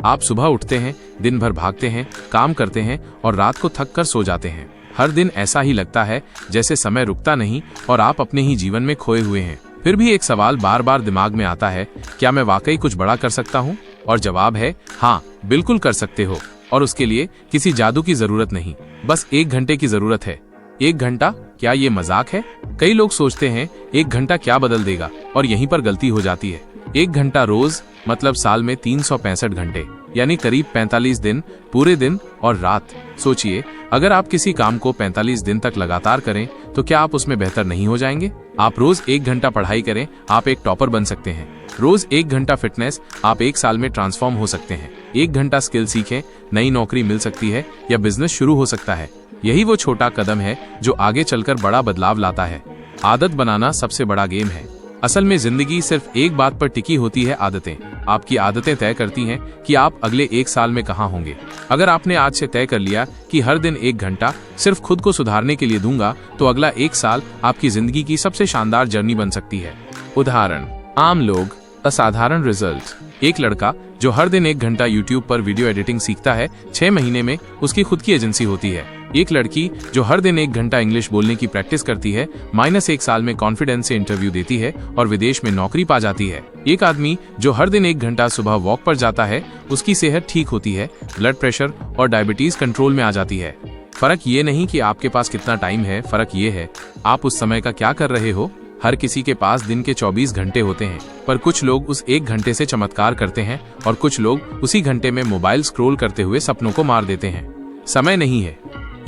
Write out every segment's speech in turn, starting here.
आप सुबह उठते हैं, दिन भर भागते हैं, काम करते हैं और रात को थक कर सो जाते हैं। हर दिन ऐसा ही लगता है जैसे समय रुकता नहीं और आप अपने ही जीवन में खोए हुए हैं। फिर भी एक सवाल बार बार दिमाग में आता है, क्या मैं वाकई कुछ बड़ा कर सकता हूँ? और जवाब है हाँ, बिल्कुल कर सकते हो। और उसके लिए किसी जादू की जरूरत नहीं, बस 1 घंटे की जरूरत है। 1 घंटा, क्या ये मजाक है? कई लोग सोचते हैं 1 घंटा क्या बदल देगा, और यहीं पर गलती हो जाती है। 1 घंटा रोज मतलब साल में 365 घंटे, यानी करीब 45 दिन, पूरे दिन और रात। सोचिए, अगर आप किसी काम को 45 दिन तक लगातार करें तो क्या आप उसमें बेहतर नहीं हो जाएंगे? आप रोज 1 घंटा पढ़ाई करें, आप एक टॉपर बन सकते हैं। रोज 1 घंटा फिटनेस, आप 1 साल में ट्रांसफॉर्म हो सकते हैं। 1 घंटा स्किल सीखें, नई नौकरी मिल सकती है या बिजनेस शुरू हो सकता है। यही वो छोटा कदम है जो आगे चलकर बड़ा बदलाव लाता है। आदत बनाना सबसे बड़ा गेम है। असल में जिंदगी सिर्फ एक बात पर टिकी होती है, आदतें। आपकी आदतें तय करती हैं कि आप अगले 1 साल में कहाँ होंगे। अगर आपने आज से तय कर लिया कि हर दिन 1 घंटा सिर्फ खुद को सुधारने के लिए दूंगा, तो अगला 1 साल आपकी जिंदगी की सबसे शानदार जर्नी बन सकती है। उदाहरण, आम लोग, असाधारण रिजल्ट। एक लड़का जो हर दिन 1 घंटा YouTube पर वीडियो एडिटिंग सीखता है, 6 महीने में उसकी खुद की एजेंसी होती है। एक लड़की जो हर दिन 1 घंटा इंग्लिश बोलने की प्रैक्टिस करती है, -1 साल में कॉन्फिडेंस से इंटरव्यू देती है और विदेश में नौकरी पा जाती है। एक आदमी जो हर दिन 1 घंटा सुबह वॉक पर जाता है, उसकी सेहत ठीक होती है, ब्लड प्रेशर और डायबिटीज कंट्रोल में आ जाती है। फर्क ये नहीं कि आपके पास कितना टाइम है, फर्क ये है आप उस समय का क्या कर रहे हो। हर किसी के पास दिन के 24 घंटे होते हैं, पर कुछ लोग उस 1 घंटे से चमत्कार करते हैं और कुछ लोग उसी घंटे में मोबाइल स्क्रॉल करते हुए सपनों को मार देते हैं। समय नहीं है,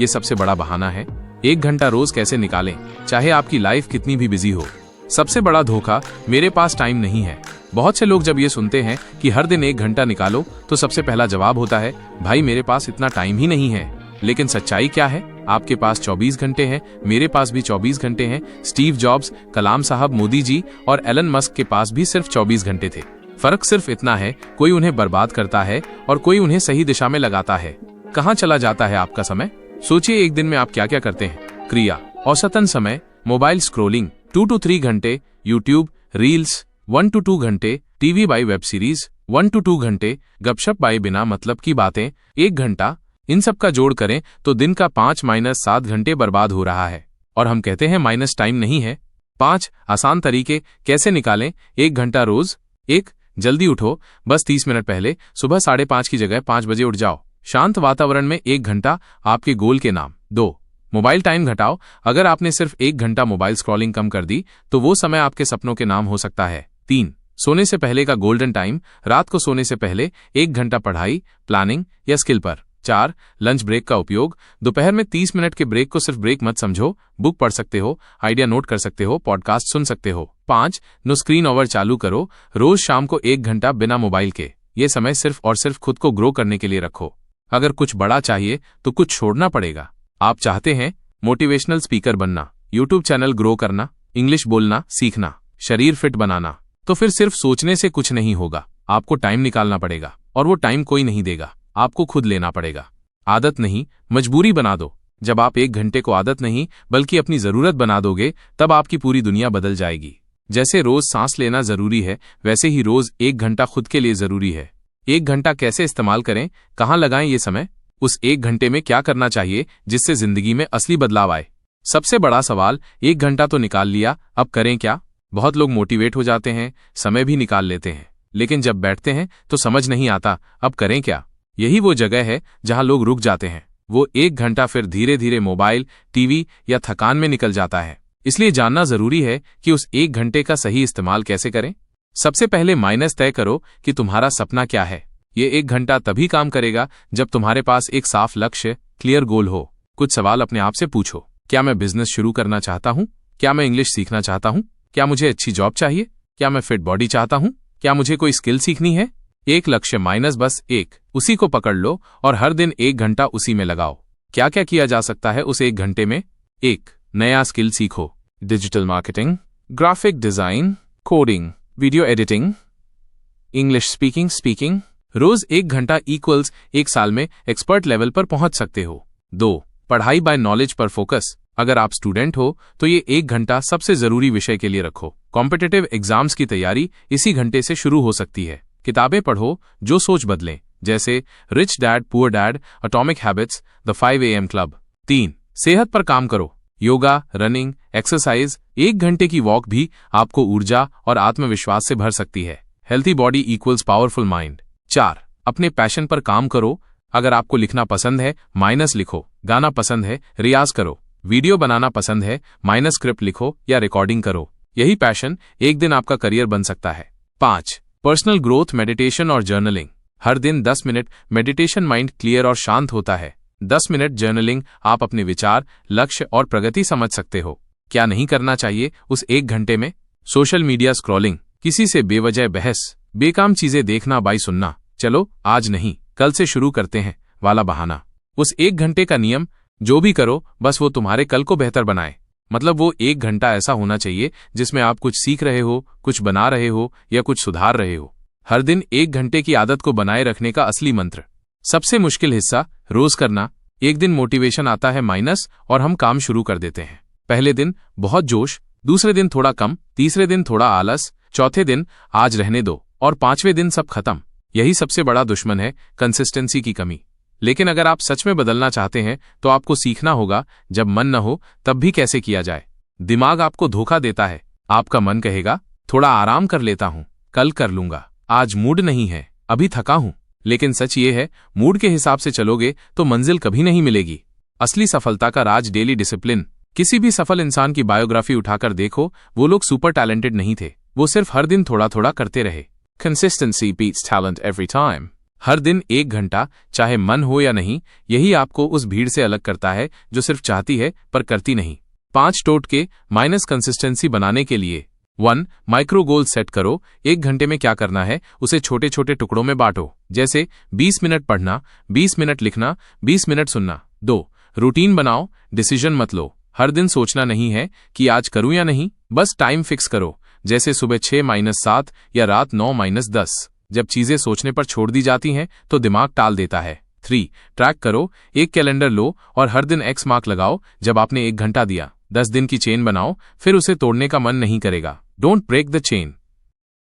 ये सबसे बड़ा बहाना है। 1 घंटा रोज कैसे निकालें, चाहे आपकी लाइफ कितनी भी बिजी हो। सबसे बड़ा धोखा, मेरे पास टाइम नहीं है। बहुत से लोग जब ये सुनते हैं कि हर दिन 1 घंटा निकालो, तो सबसे पहला जवाब होता है, भाई मेरे पास इतना टाइम ही नहीं है। लेकिन सच्चाई क्या है? आपके पास 24 घंटे हैं, मेरे पास भी 24 घंटे हैं। स्टीव जॉब्स, कलाम साहब, मोदी जी और एलन मस्क के पास भी सिर्फ 24 घंटे थे। फर्क सिर्फ इतना है, कोई उन्हें बर्बाद करता है और कोई उन्हें सही दिशा में लगाता है। कहाँ चला जाता है आपका समय? सोचिए, एक दिन में आप क्या क्या करते हैं। क्रिया, औसतन समय, मोबाइल स्क्रोलिंग 2 to 3 घंटे, यूट्यूब रील्स 1 to 2 घंटे, TV by web series 1 to 2 घंटे, गपशप बाई बिना मतलब की बातें 1 घंटा। इन सब का जोड़ करें तो दिन का 5-7 घंटे बर्बाद हो रहा है। और हम कहते हैं माइनस टाइम नहीं है। 5 आसान तरीके कैसे निकालें 1 घंटा रोज। 1, जल्दी उठो, बस 30 मिनट पहले। सुबह 5:30 की जगह 5 बजे उठ जाओ। शांत वातावरण में 1 घंटा आपके गोल के नाम। 2, मोबाइल टाइम घटाओ। अगर आपने सिर्फ 1 घंटा मोबाइल स्क्रॉलिंग कम कर दी, तो वो समय आपके सपनों के नाम हो सकता है। 3, सोने से पहले का गोल्डन टाइम, रात को सोने से पहले 1 घंटा पढ़ाई, प्लानिंग या स्किल पर। 4, लंच ब्रेक का उपयोग। दोपहर में 30 मिनट के ब्रेक को सिर्फ ब्रेक मत समझो, बुक पढ़ सकते हो, आइडिया नोट कर सकते हो, पॉडकास्ट सुन सकते हो। 5, नो स्क्रीन ओवर चालू करो। रोज शाम को 1 घंटा बिना मोबाइल के। ये समय सिर्फ और सिर्फ खुद को ग्रो करने के लिए रखो। अगर कुछ बड़ा चाहिए तो कुछ छोड़ना पड़ेगा। आप चाहते हैं मोटिवेशनल स्पीकर बनना, यूट्यूब चैनल ग्रो करना, इंग्लिश बोलना सीखना, शरीर फिट बनाना, तो फिर सिर्फ सोचने से कुछ नहीं होगा। आपको टाइम निकालना पड़ेगा, और वो टाइम कोई नहीं देगा, आपको खुद लेना पड़ेगा। आदत नहीं, मजबूरी बना दो। जब आप 1 घंटे को आदत नहीं बल्कि अपनी जरूरत बना दोगे, तब आपकी पूरी दुनिया बदल जाएगी। जैसे रोज सांस लेना जरूरी है, वैसे ही रोज 1 घंटा खुद के लिए जरूरी है। 1 घंटा कैसे इस्तेमाल करें, कहाँ लगाएं ये समय? उस 1 घंटे में क्या करना चाहिए जिससे जिंदगी में असली बदलाव आए? सबसे बड़ा सवाल, 1 घंटा तो निकाल लिया, अब करें क्या? बहुत लोग मोटिवेट हो जाते हैं, समय भी निकाल लेते हैं, लेकिन जब बैठते हैं तो समझ नहीं आता अब करें क्या। यही वो जगह है जहां लोग रुक जाते हैं। वो 1 घंटा फिर धीरे धीरे मोबाइल, टीवी या थकान में निकल जाता है। इसलिए जानना जरूरी है कि उस 1 घंटे का सही इस्तेमाल कैसे करें। सबसे पहले माइनस तय करो कि तुम्हारा सपना क्या है। ये 1 घंटा तभी काम करेगा जब तुम्हारे पास एक साफ लक्ष्य, क्लियर गोल हो। कुछ सवाल अपने आप से पूछो। क्या मैं बिजनेस शुरू करना चाहता हूँ? क्या मैं इंग्लिश सीखना चाहता हूँ? क्या मुझे अच्छी जॉब चाहिए? क्या मैं फिट बॉडी चाहता हूँ? क्या मुझे कोई स्किल सीखनी है? एक लक्ष्य माइनस बस 1, उसी को पकड़ लो और हर दिन 1 घंटा उसी में लगाओ। क्या क्या किया जा सकता है उस 1 घंटे में? 1, नया स्किल सीखो। Digital marketing, graphic design, coding, video editing, English speaking. रोज 1 घंटा इक्वल्स 1 साल में एक्सपर्ट लेवल पर पहुंच सकते हो। 2, पढ़ाई बाय नॉलेज पर फोकस। अगर आप स्टूडेंट हो तो ये 1 घंटा सबसे जरूरी विषय के लिए रखो। कॉम्पिटिटिव एग्जाम्स की तैयारी इसी घंटे से शुरू हो सकती है। किताबें पढ़ो जो सोच बदलें, जैसे rich dad poor dad, atomic habits, the 5 AM club. 3. सेहत पर काम करो। योगा, रनिंग, एक्सरसाइज, 1 घंटे की वॉक भी आपको ऊर्जा और आत्मविश्वास से भर सकती है। Healthy body equals powerful mind. 4. अपने पैशन पर काम करो। अगर आपको लिखना पसंद है, माइनस लिखो। गाना पसंद है, रियाज करो। वीडियो बनाना पसंद है, माइनस स्क्रिप्ट लिखो या रिकॉर्डिंग करो। यही पैशन एक दिन आपका करियर बन सकता है। 5. पर्सनल ग्रोथ, मेडिटेशन और जर्नलिंग। हर दिन 10 मिनट मेडिटेशन माइंड क्लियर और शांत होता है। 10 मिनट जर्नलिंग आप अपने विचार, लक्ष्य और प्रगति समझ सकते हो। क्या नहीं करना चाहिए उस 1 घंटे में? सोशल मीडिया स्क्रॉलिंग, किसी से बेवजह बहस, बेकाम चीजें देखना, बाई सुनना, चलो आज नहीं कल से शुरू करते हैं वाला बहाना। उस 1 घंटे का नियम, जो भी करो बस वो तुम्हारे कल को बेहतर बनाए। मतलब वो 1 घंटा ऐसा होना चाहिए जिसमें आप कुछ सीख रहे हो, कुछ बना रहे हो या कुछ सुधार रहे हो। हर दिन 1 घंटे की आदत को बनाए रखने का असली मंत्र। सबसे मुश्किल हिस्सा रोज करना। एक दिन मोटिवेशन आता है माइनस और हम काम शुरू कर देते हैं। पहले दिन बहुत जोश, दूसरे दिन थोड़ा कम, तीसरे दिन थोड़ा आलस, चौथे दिन आज रहने दो और 5वें दिन सब खत्म। यही सबसे बड़ा दुश्मन है, कंसिस्टेंसी की कमी। लेकिन अगर आप सच में बदलना चाहते हैं तो आपको सीखना होगा जब मन न हो तब भी कैसे किया जाए। दिमाग आपको धोखा देता है। आपका मन कहेगा थोड़ा आराम कर लेता हूं, कल कर लूंगा, आज मूड नहीं है, अभी थका हूं। लेकिन सच ये है, मूड के हिसाब से चलोगे तो मंजिल कभी नहीं मिलेगी। असली सफलता का राज डेली डिसिप्लिन। किसी भी सफल इंसान की बायोग्राफी उठाकर देखो, वो लोग सुपर टैलेंटेड नहीं थे, वो सिर्फ हर दिन थोड़ा थोड़ा करते रहे। Consistency beats talent every time. हर दिन 1 घंटा, चाहे मन हो या नहीं, यही आपको उस भीड़ से अलग करता है जो सिर्फ चाहती है पर करती नहीं। 5 टोटके माइनस कंसिस्टेंसी बनाने के लिए। 1. माइक्रो गोल सेट करो। 1 घंटे में क्या करना है उसे छोटे छोटे टुकड़ों में बांटो। जैसे 20 मिनट पढ़ना, 20 मिनट लिखना, 20 मिनट सुनना। 2. रूटीन बनाओ। डिसीजन मत लो। हर दिन सोचना नहीं है कि आज करूं या नहीं, बस टाइम फिक्स करो। जैसे सुबह 6-7 या रात 9-10। जब चीजें सोचने पर छोड़ दी जाती हैं तो दिमाग टाल देता है। 3. ट्रैक करो। एक कैलेंडर लो और हर दिन X मार्क लगाओ जब आपने 1 घंटा दिया। 10 दिन की चेन बनाओ, फिर उसे तोड़ने का मन नहीं करेगा। Don't break the chain.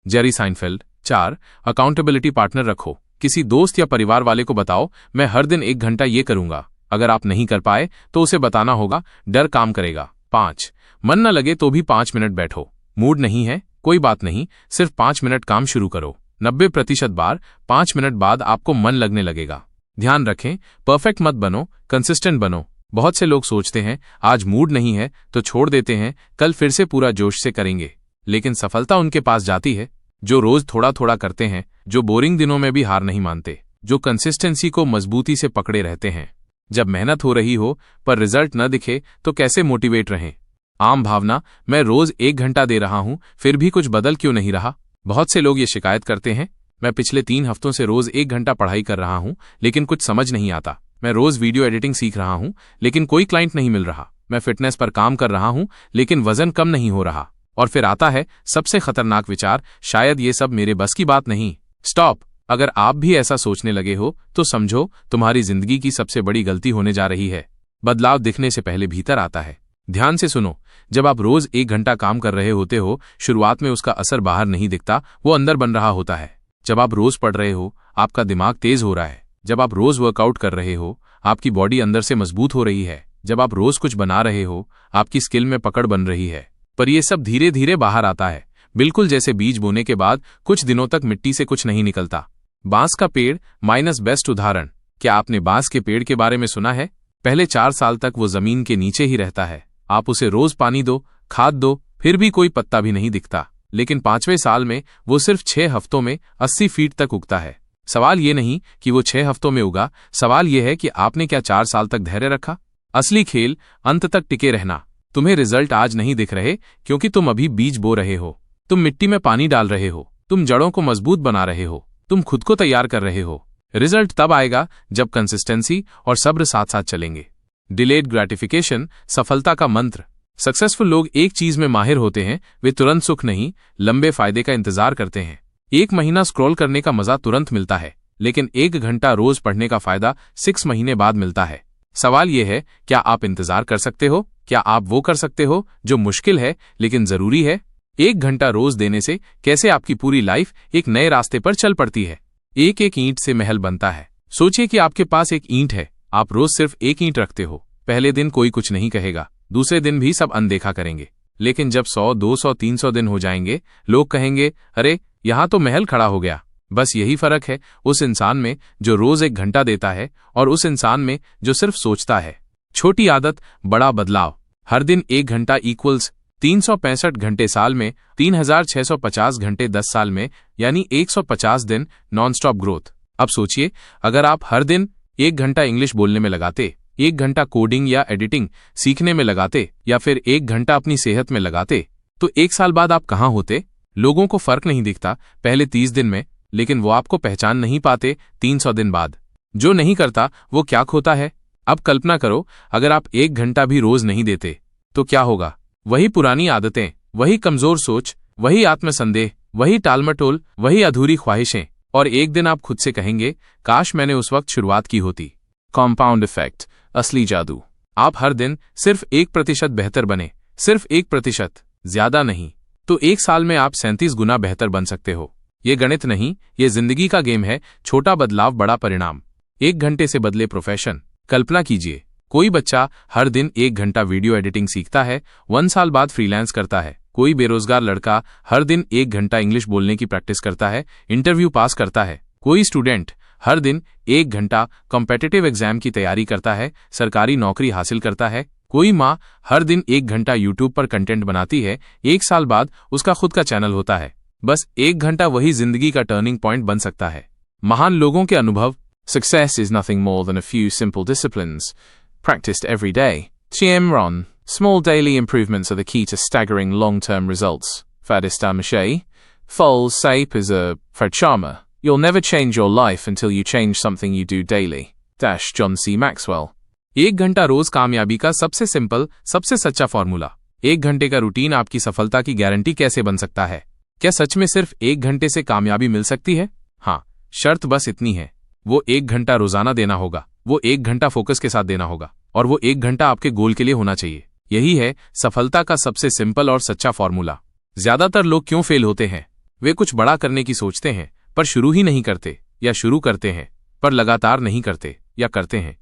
Jerry Seinfeld. 4. Accountability partner रखो। किसी दोस्त या परिवार वाले को बताओ, मैं हर दिन 1 घंटा ये करूंगा। अगर आप नहीं कर पाए तो उसे बताना होगा, डर काम करेगा। 5. मन न लगे तो भी 5 मिनट बैठो। मूड नहीं है, कोई बात नहीं, सिर्फ 5 मिनट काम शुरू करो। 90% बार 5 मिनट बाद आपको मन लगने लगेगा। ध्यान रखें, परफेक्ट मत बनो, कंसिस्टेंट बनो। बहुत से लोग सोचते हैं आज मूड नहीं है तो छोड़ देते हैं, कल फिर से पूरा जोश से करेंगे। लेकिन सफलता उनके पास जाती है जो रोज थोड़ा थोड़ा करते हैं, जो बोरिंग दिनों में भी हार नहीं मानते, जो कंसिस्टेंसी को मजबूती से पकड़े रहते हैं। जब मेहनत हो रही हो पर रिजल्ट न दिखे तो कैसे मोटिवेट रहें? आम भावना, मैं रोज 1 घंटा दे रहा हूं फिर भी कुछ बदल क्यों नहीं रहा। बहुत से लोग ये शिकायत करते हैं, मैं पिछले 3 हफ्तों से रोज 1 घंटा पढ़ाई कर रहा हूं लेकिन कुछ समझ नहीं आता। मैं रोज वीडियो एडिटिंग सीख रहा हूं लेकिन कोई क्लाइंट नहीं मिल रहा। मैं फिटनेस पर काम कर रहा हूं लेकिन वजन कम नहीं हो रहा। और फिर आता है सबसे खतरनाक विचार, शायद ये सब मेरे बस की बात नहीं। स्टॉप। अगर आप भी ऐसा सोचने लगे हो तो समझो तुम्हारी जिंदगी की सबसे बड़ी गलती होने जा रही है। बदलाव दिखने से पहले भीतर आता है। ध्यान से सुनो, जब आप रोज 1 घंटा काम कर रहे होते हो, शुरुआत में उसका असर बाहर नहीं दिखता, वो अंदर बन रहा होता है। जब आप रोज पढ़ रहे हो, आपका दिमाग तेज हो रहा है। जब आप रोज वर्कआउट कर रहे हो, आपकी बॉडी अंदर से मजबूत हो रही है। जब आप रोज कुछ बना रहे हो, आपकी स्किल में पकड़ बन रही है। पर यह सब धीरे धीरे बाहर आता है, बिल्कुल जैसे बीज बोने के बाद कुछ दिनों तक मिट्टी से कुछ नहीं निकलता। बांस का पेड़ माइनस बेस्ट उदाहरण। क्या आपने बांस के पेड़ के बारे में सुना है? पहले 4 साल तक वो जमीन के नीचे ही रहता है। आप उसे रोज पानी दो, खाद दो, फिर भी कोई पत्ता भी नहीं दिखता। लेकिन 5वें साल में वो सिर्फ 6 हफ्तों में 80 फीट तक उगता है। सवाल ये नहीं कि वो 6 हफ्तों में उगा, सवाल ये है कि आपने क्या 4 साल तक धैर्य रखा। असली खेल अंत तक टिके रहना। तुम्हें रिजल्ट आज नहीं दिख रहे क्योंकि तुम अभी बीज बो रहे हो, तुम मिट्टी में पानी डाल रहे हो, तुम जड़ों को मजबूत बना रहे हो, तुम खुद को तैयार कर रहे हो। रिजल्ट तब आएगा जब कंसिस्टेंसी और सब्र साथ साथ चलेंगे। डिलेड ग्रेटिफिकेशन सफलता का मंत्र। सक्सेसफुल लोग एक चीज में माहिर होते हैं, वे तुरंत सुख नहीं, लंबे फायदे का इंतजार करते हैं। 1 महीना स्क्रॉल करने का मजा तुरंत मिलता है, लेकिन 1 घंटा रोज पढ़ने का फायदा 6 महीने बाद मिलता है। सवाल यह है, क्या आप इंतजार कर सकते हो? क्या आप वो कर सकते हो जो मुश्किल है लेकिन जरूरी है? 1 घंटा रोज देने से कैसे आपकी पूरी लाइफ एक नए रास्ते पर चल पड़ती है। एक एक ईंट से महल बनता है। सोचिए कि आपके पास एक ईंट है, आप रोज सिर्फ एक ईंट रखते हो। पहले दिन कोई कुछ नहीं कहेगा, दूसरे दिन भी सब अनदेखा करेंगे, लेकिन जब 100, 200, 300 दिन हो जाएंगे, लोग कहेंगे, अरे यहां तो महल खड़ा हो गया। बस यही फर्क है उस इंसान में जो रोज 1 घंटा देता है और उस इंसान में जो सिर्फ सोचता है। छोटी आदत, बड़ा बदलाव। हर दिन 1 घंटा इक्वल्स 365 घंटे साल में, 3650 घंटे 10 साल में, यानी 150 दिन नॉन स्टॉप ग्रोथ। अब सोचिए, अगर आप हर दिन 1 घंटा इंग्लिश बोलने में लगाते, 1 घंटा कोडिंग या एडिटिंग सीखने में लगाते, या फिर 1 घंटा अपनी सेहत में लगाते, तो 1 साल बाद आप कहाँ होते? लोगों को फर्क नहीं दिखता पहले 30 दिन में, लेकिन वो आपको पहचान नहीं पाते 300 दिन बाद। जो नहीं करता वो क्या खोता है? अब कल्पना करो, अगर आप 1 घंटा भी रोज नहीं देते तो क्या होगा? वही पुरानी आदतें, वही कमजोर सोच, वही आत्मसंदेह, वही टालमटोल, वही अधूरी ख्वाहिशें, और एक दिन आप खुद से कहेंगे, काश मैंने उस वक्त शुरुआत की होती। कॉम्पाउंड इफेक्ट, असली जादू। आप हर दिन सिर्फ 1% बेहतर बने, सिर्फ 1%, ज्यादा नहीं, तो 1 साल में आप 37 गुना बेहतर बन सकते हो। ये गणित नहीं, ये जिंदगी का गेम है। छोटा बदलाव, बड़ा परिणाम। 1 घंटे से बदले प्रोफेशन। कल्पना कीजिए, कोई बच्चा हर दिन 1 घंटा वीडियो एडिटिंग सीखता है, 1 साल बाद फ्रीलांस करता है। कोई बेरोजगार लड़का हर दिन 1 घंटा इंग्लिश बोलने की प्रैक्टिस करता है, इंटरव्यू पास करता है। कोई स्टूडेंट हर दिन 1 घंटा कॉम्पिटिटिव एग्जाम की तैयारी करता है, सरकारी नौकरी हासिल करता है। कोई माँ हर दिन 1 घंटा यूट्यूब पर कंटेंट बनाती है, 1 साल बाद उसका खुद का चैनल होता है। बस 1 घंटा वही जिंदगी का टर्निंग पॉइंट बन सकता है। महान लोगों के अनुभव। Success is nothing more than a few simple disciplines, practiced every day. Chiem Ron. Small daily improvements are the key to staggering long-term results. Fadista Mache. Foles Sape is a Fred Sharma. You'll never change your life until you change something you do daily. Dash John C. Maxwell. 1 घंटा रोज कामयाबी का सबसे simple, सबसे सच्चा formula. 1 घंटे का routine आपकी सफलता की गारंटी कैसे बन सकता है? क्या सच में सिर्फ 1 घंटे से कामयाबी मिल सकती है? हाँ, शर्त बस इतनी है, वो 1 घंटा रोजाना देना होगा, वो 1 घंटा फोकस के साथ देना होगा, और वो 1 घंटा आपके गोल के लिए होना चाहिए। यही है सफलता का सबसे सिंपल और सच्चा फॉर्मूला। ज्यादातर लोग क्यों फेल होते हैं? वे कुछ बड़ा करने की सोचते हैं पर शुरू ही नहीं करते, या शुरू करते हैं पर लगातार नहीं करते, या करते हैं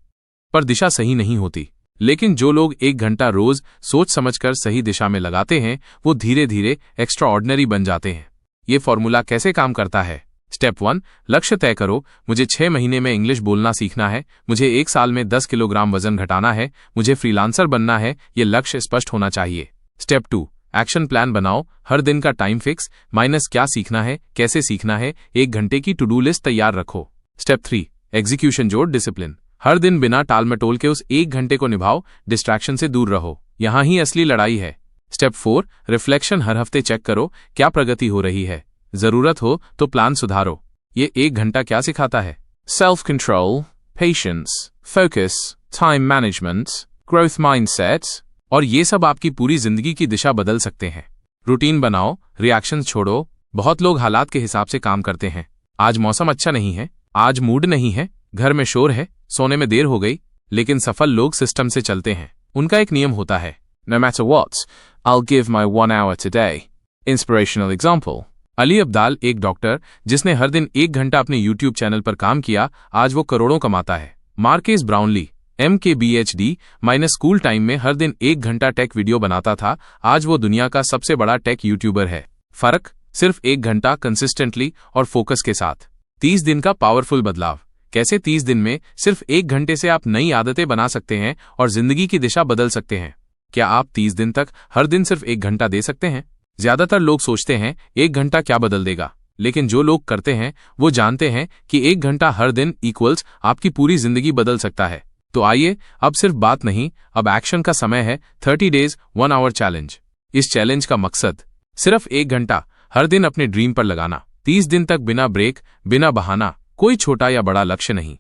पर दिशा सही नहीं होती। लेकिन जो लोग 1 घंटा रोज सोच समझकर सही दिशा में लगाते हैं, वो धीरे धीरे एक्स्ट्रा ऑर्डिनरी बन जाते हैं। ये फॉर्मूला कैसे काम करता है? स्टेप 1, लक्ष्य तय करो। मुझे 6 महीने में इंग्लिश बोलना सीखना है, मुझे 1 साल में 10 किलोग्राम वजन घटाना है, मुझे फ्रीलांसर बनना है। ये लक्ष्य स्पष्ट होना चाहिए। स्टेप 2, एक्शन प्लान बनाओ। हर दिन का टाइम फिक्स, माइनस क्या सीखना है, कैसे सीखना है, 1 घंटे की टू डू लिस्ट तैयार रखो। स्टेप 3, एग्जीक्यूशन जोड़, डिसिप्लिन। हर दिन बिना टालमटोल के उस 1 घंटे को निभाओ, डिस्ट्रैक्शन से दूर रहो। यहां ही असली लड़ाई है। Step 4, reflection. हर हफ्ते चेक करो क्या प्रगति हो रही है, जरूरत हो तो प्लान सुधारो। ये 1 घंटा क्या सिखाता है? Self-control, patience, focus, time management, growth mindset. और ये सब आपकी पूरी जिंदगी की दिशा बदल सकते हैं। रूटीन बनाओ, रिएक्शंस छोड़ो। बहुत लोग हालात के हिसाब से काम करते हैं। आज मौसम अच्छा नहीं है, आज मूड नहीं है, घर में शोर है, सोने में देर हो गई। लेकिन सफल लोग सिस्टम से चलते हैं। उनका एक नियम होता है, No matter what, I'll give my 1 hour today. Inspirational example. Ali Abdal, एक डॉक्टर जिसने हर दिन 1 घंटा अपने यूट्यूब चैनल पर काम किया, आज वो करोड़ों कमाता है। Marquez Brownlee, MKBHD minus school time में हर दिन 1 घंटा टेक वीडियो बनाता था, आज वो दुनिया का सबसे बड़ा टेक यूट्यूबर है। फर्क सिर्फ 1 घंटा कंसिस्टेंटली और फोकस के साथ। 30 दिन का पावरफुल बदलाव। कैसे 30 दिन में सिर्फ 1 घंटे से आप नई आदतें बना सकते हैं और जिंदगी की दिशा बदल सकते हैं? क्या आप 30 दिन तक हर दिन सिर्फ 1 घंटा दे सकते हैं? ज्यादातर लोग सोचते हैं 1 घंटा क्या बदल देगा, लेकिन जो लोग करते हैं वो जानते हैं कि 1 घंटा हर दिन इक्वल्स आपकी पूरी जिंदगी बदल सकता है। तो आइए, अब सिर्फ बात नहीं, अब एक्शन का समय है। 30 डेज 1 आवर चैलेंज। इस चैलेंज का मकसद सिर्फ 1 घंटा हर दिन अपने ड्रीम पर लगाना, 30 दिन तक बिना ब्रेक, बिना बहाना, कोई छोटा या बड़ा लक्ष्य नहीं,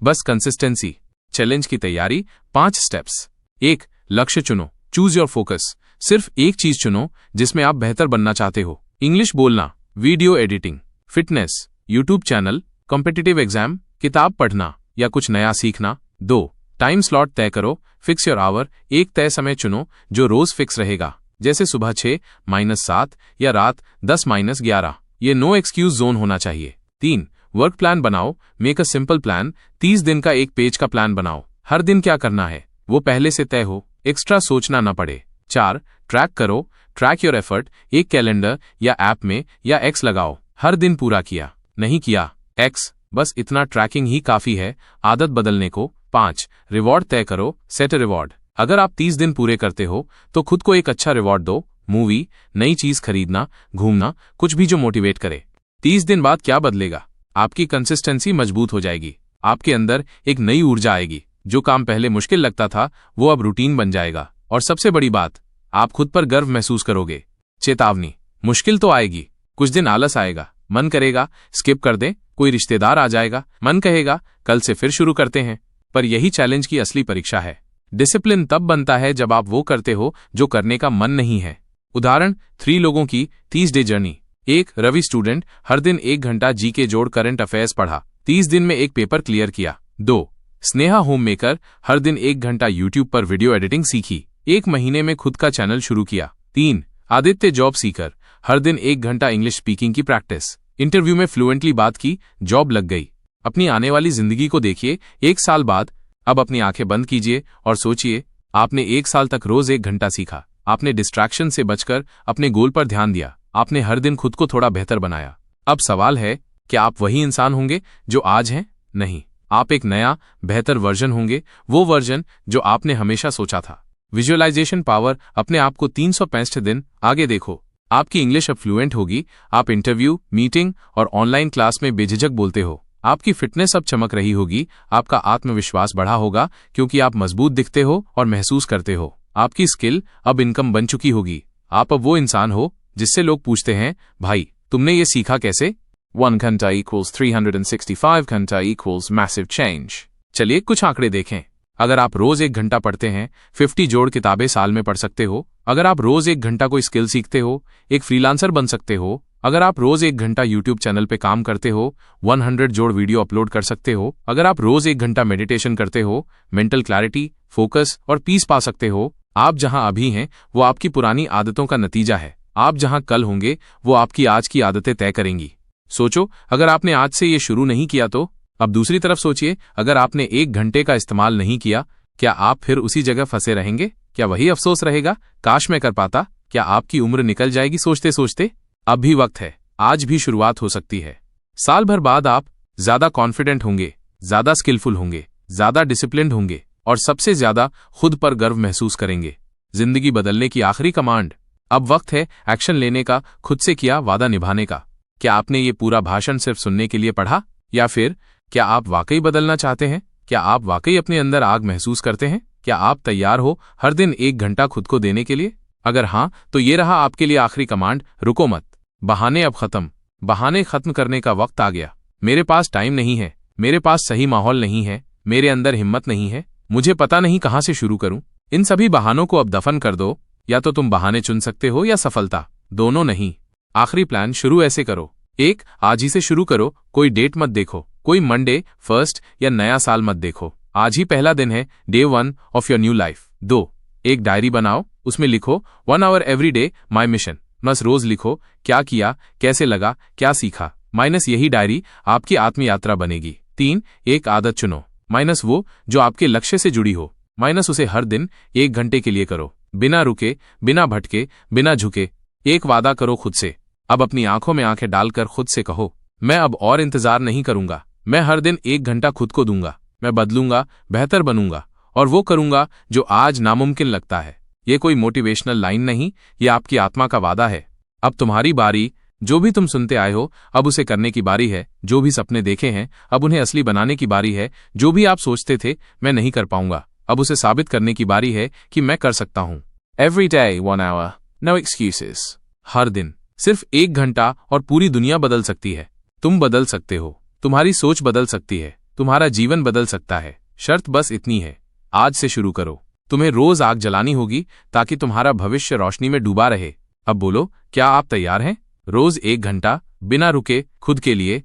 बस कंसिस्टेंसी। चैलेंज की तैयारी, 5 स्टेप्स। 1, लक्ष्य चुनो, चूज योर फोकस। सिर्फ एक चीज चुनो जिसमें आप बेहतर बनना चाहते हो। इंग्लिश बोलना, video editing, fitness, YouTube channel, competitive exam, किताब पढ़ना या कुछ नया सीखना। 2, टाइम स्लॉट तय करो, फिक्स योर आवर। एक तय समय चुनो जो रोज फिक्स रहेगा, जैसे सुबह 6-7 या रात 10-11। ये नो एक्सक्यूज जोन होना चाहिए। 3, वर्क प्लान बनाओ, मेक अ सिंपल प्लान, 30 दिन का एक पेज का प्लान बनाओ। हर दिन क्या करना है वो पहले से तय हो, एक्स्ट्रा सोचना न पड़े। 4. ट्रैक करो, ट्रैक योर एफर्ट, एक कैलेंडर या ऐप में या एक्स लगाओ, हर दिन पूरा किया, नहीं किया, एक्स, बस इतना ट्रैकिंग ही काफी है आदत बदलने को। 5. रिवॉर्ड तय करो, सेट अ रिवॉर्ड, अगर आप 30 दिन पूरे करते हो तो खुद को एक अच्छा रिवॉर्ड दो, मूवी, नई चीज खरीदना, घूमना, कुछ भी जो मोटिवेट करे। 30 दिन बाद क्या बदलेगा? आपकी कंसिस्टेंसी मजबूत हो जाएगी, आपके अंदर एक नई ऊर्जा आएगी, जो काम पहले मुश्किल लगता था वो अब रूटीन बन जाएगा, और सबसे बड़ी बात, आप खुद पर गर्व महसूस करोगे। चेतावनी, मुश्किल तो आएगी, कुछ दिन आलस आएगा, मन करेगा स्किप कर दें, कोई रिश्तेदार आ जाएगा, मन कहेगा कल से फिर शुरू करते हैं, पर यही चैलेंज की असली परीक्षा है। डिसिप्लिन तब बनता है जब आप वो करते हो जो करने का मन नहीं है। उदाहरण 3 लोगों की 30 डे जर्नी। 1. रवि स्टूडेंट, हर दिन 1 घंटा जीके जोड़ करंट अफेयर्स पढ़ा, 30 दिन में एक पेपर क्लियर किया। 2. स्नेहा होममेकर, हर दिन 1 घंटा यूट्यूब पर वीडियो एडिटिंग सीखी, 1 महीने में खुद का चैनल शुरू किया। 3. आदित्य जॉब सीकर, हर दिन 1 घंटा इंग्लिश स्पीकिंग की प्रैक्टिस, इंटरव्यू में फ्लुएंटली बात की, जॉब लग गई। अपनी आने वाली जिंदगी को देखिए 1 साल बाद। अब अपनी आंखें बंद कीजिए और सोचिए, आपने 1 साल तक रोज 1 घंटा सीखा, आपने डिस्ट्रैक्शन से बचकर अपने गोल पर ध्यान दिया, आपने हर दिन खुद को थोड़ा बेहतर बनाया। अब सवाल है, क्या आप वही इंसान होंगे जो आज हैं? नहीं, आप एक नया बेहतर वर्जन होंगे, वो वर्जन जो आपने हमेशा सोचा था। विजुअलाइजेशन पावर, अपने आप को 365 दिन आगे देखो, आपकी इंग्लिश अब फ्लुएंट होगी, आप इंटरव्यू, मीटिंग और ऑनलाइन क्लास में बेझिझक बोलते हो, आपकी फिटनेस अब चमक रही होगी, आपका आत्मविश्वास बढ़ा होगा क्योंकि आप मजबूत दिखते हो और महसूस करते हो, आपकी स्किल अब इनकम बन चुकी होगी, आप अब वो इंसान हो जिससे लोग पूछते हैं, भाई तुमने ये सीखा कैसे? 1 घंटा equals 365 घंटा equals massive change. चलिए कुछ आंकड़े देखें। अगर आप रोज 1 घंटा पढ़ते हैं, 50 जोड़ किताबें साल में पढ़ सकते हो। अगर आप रोज 1 घंटा कोई स्किल सीखते हो, एक फ्रीलांसर बन सकते हो। अगर आप रोज 1 घंटा यूट्यूब चैनल पे काम करते हो, 100 जोड़ वीडियो अपलोड कर सकते हो। अगर आप रोज 1 घंटा मेडिटेशन करते हो, मेंटल क्लैरिटी, फोकस और पीस पा सकते हो। आप जहां अभी हैं वो आपकी पुरानी आदतों का नतीजा है, आप जहां कल होंगे वो आपकी आज की आदतें तय करेंगी। सोचो, अगर आपने आज से ये शुरू नहीं किया तो? अब दूसरी तरफ सोचिए, अगर आपने 1 घंटे का इस्तेमाल नहीं किया, क्या आप फिर उसी जगह फंसे रहेंगे? क्या वही अफसोस रहेगा, काश मैं कर पाता? क्या आपकी उम्र निकल जाएगी सोचते सोचते? अब भी वक्त है, आज भी शुरुआत हो सकती है। साल भर बाद आप ज्यादा कॉन्फिडेंट होंगे, ज्यादा स्किलफुल होंगे, ज्यादा डिसिप्लिन्ड होंगे और सबसे ज्यादा खुद पर गर्व महसूस करेंगे। जिंदगी बदलने की आखिरी कमांड, अब वक्त है एक्शन लेने का, खुद से किया वादा निभाने का। क्या आपने ये पूरा भाषण सिर्फ सुनने के लिए पढ़ा, या फिर क्या आप वाकई बदलना चाहते हैं? क्या आप वाकई अपने अंदर आग महसूस करते हैं? क्या आप तैयार हो हर दिन 1 घंटा खुद को देने के लिए? अगर हाँ, तो ये रहा आपके लिए आखिरी कमांड, रुको मत। बहाने अब खत्म, बहाने खत्म करने का वक्त आ गया। मेरे पास टाइम नहीं है, मेरे पास सही माहौल नहीं है, मेरे अंदर हिम्मत नहीं है, मुझे पता नहीं कहां से शुरू करूं। इन सभी बहानों को अब दफन कर दो। या तो तुम बहाने चुन सकते हो या सफलता, दोनों नहीं। आखिरी प्लान शुरू ऐसे करो। 1. आज ही से शुरू करो, कोई डेट मत देखो, कोई मंडे, फर्स्ट या नया साल मत देखो, आज ही पहला दिन है, day 1 of your new life. 2. एक डायरी बनाओ, उसमें लिखो 1 hour every day my mission. बस रोज लिखो, क्या किया, कैसे लगा, क्या सीखा, माइनस यही डायरी आपकी आत्म यात्रा बनेगी। 3. एक आदत चुनो, माइनस वो जो आपके लक्ष्य से जुड़ी हो, माइनस उसे हर दिन 1 घंटे के लिए करो, बिना रुके, बिना भटके, बिना झुके। एक वादा करो खुद से, अब अपनी आंखों में आंखें डालकर खुद से कहो, मैं अब और इंतजार नहीं करूंगा, मैं हर दिन 1 घंटा खुद को दूंगा, मैं बदलूंगा, बेहतर बनूंगा और वो करूंगा जो आज नामुमकिन लगता है। ये कोई मोटिवेशनल लाइन नहीं, ये आपकी आत्मा का वादा है। अब तुम्हारी बारी, जो भी तुम सुनते आए हो अब उसे करने की बारी है। जो भी सपने देखे हैं अब उन्हें असली बनाने की बारी है। जो भी आप सोचते थे मैं नहीं कर पाऊंगा, अब उसे साबित करने की बारी है कि मैं कर सकता हूं। Every day 1 hour, no excuses. हर दिन सिर्फ 1 घंटा और पूरी दुनिया बदल सकती है। तुम बदल सकते हो, तुम्हारी सोच बदल सकती है, तुम्हारा जीवन बदल सकता है। शर्त बस इतनी है, आज से शुरू करो। तुम्हें रोज आग जलानी होगी ताकि तुम्हारा भविष्य रोशनी में डूबा रहे। अब बोलो, क्या आप तैयार हैं? रोज 1 घंटा बिना रुके खुद के लिए,